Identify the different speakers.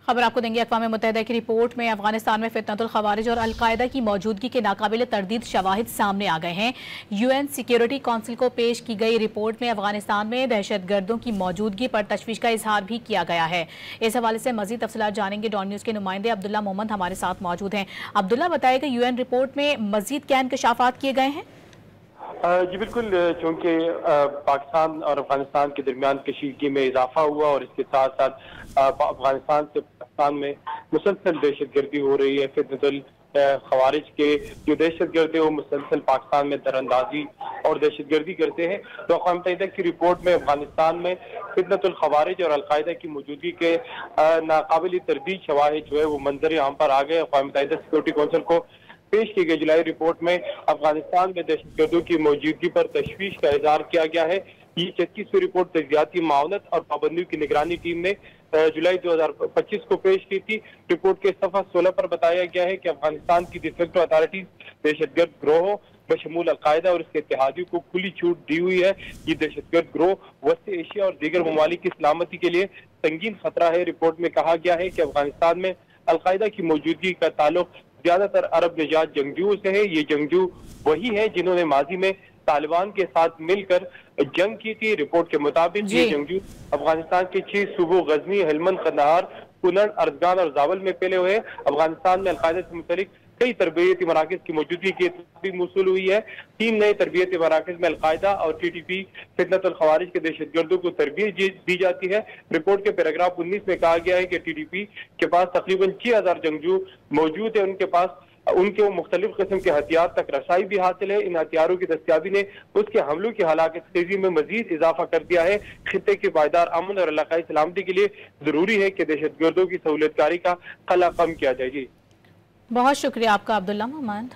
Speaker 1: खबर आपको देंगे। अक़वाम मुत्तहिदा की रिपोर्ट में अफगानिस्तान में फितनतुल खवारिज और अलकायदा की मौजूदगी के नाकाबिल तरदीद शवाहिद सामने आ गए हैं। UN सिक्योरिटी काउंसिल को पेश की गई रिपोर्ट में अफगानिस्तान में दहशतगर्दों की मौजूदगी पर तशवीश का इजहार भी किया गया है। इस हवाले से मजीद तफसीलात जानेंगे। डॉन न्यूज़ के नुमाइंदे अब्दुल्ला मोहम्मद हमारे साथ मौजूद हैं। अब्दुल्ला, बताएगा UN रिपोर्ट में मजीद क्या इंकशाफात किए गए हैं?
Speaker 2: जी बिल्कुल, चूंकि पाकिस्तान और अफगानिस्तान के दरमियान कशीदगी में इजाफा हुआ और इसके साथ साथ अफगानिस्तान से पाकिस्तान में मुसलसल दहशतगर्दी हो रही है। फितनतुल खवारिज के जो दहशतगर्द है वो मुसलसल पाकिस्तान में दरअंदाजी और दहशतगर्दी करते हैं। तो अक़वाम मुत्तहिदा की रिपोर्ट में अफगानिस्तान में फितनतुल खवारिज और अलकायदा की मौजूदगी के नाकाबिल तरदीद शवाहिद जो है वो मंजर आम पर आ गए। अक़वाम मुत्तहिदा सिक्योरिटी काउंसिल को पेश की गई जुलाई रिपोर्ट में अफगानिस्तान में दहशतगर्दों की मौजूदगी पर तशवीश का इजहार किया गया है। ये 36वीं रिपोर्ट तजियाती मावनत और पाबंदियों की निगरानी टीम ने जुलाई 2025 को पेश की थी। रिपोर्ट के सफ़ा 16 पर बताया गया है कि अफगानिस्तान की डिफेक्टो अथॉरिटीज दहशतगर्द गिरोहों बशमूल अलकायदा और इसके इत्तेहादियों को खुली छूट दी हुई है। ये दहशतगर्द गिरोह वस्त एशिया और दीगर ममालिक की सलामती के लिए संगीन खतरा है। रिपोर्ट में कहा गया है कि अफगानिस्तान में अलकायदा की मौजूदगी का ताल्लुक ज्यादातर अरब निजात जंगजुओं से है। ये जंगजू वही है जिन्होंने माजी में तालिबान के साथ मिलकर जंग की थी। रिपोर्ट के मुताबिक ये जंगजू अफगानिस्तान के 6 सूबों गजनी, हेलमंद, कंदहार, कुनर, अर्जगान और जावल में फैले हुए। अफगानिस्तान में अलकायदा से मुतल्लिक कई तरबियती मराकज की मौजूदगी की भी मौसूल हुई है। 3 नए तरबियती मराकज में अलकायदा और TTP फितनतुल खवारिज के दहशतगर्दों को तरबियत दी जाती है। रिपोर्ट के पैराग्राफ 19 में कहा गया है कि TTP के पास तकरीबन 6000 जंगजू मौजूद है। उनके पास उनके मुख्तलिफ किस्म के हथियार तक रसाई भी हासिल है। इन हथियारों की दस्तियाबी ने उसके हमलों की हलाकत तेजी में मजीद इजाफा कर दिया है। खित्ते के पायदार अमन और इलाकाई सलामती के लिए जरूरी है कि दहशतगर्दों की सहूलियतकारी का खला कम किया जाए।
Speaker 1: बहुत शुक्रिया आपका अब्दुल्ला मोहम्मद।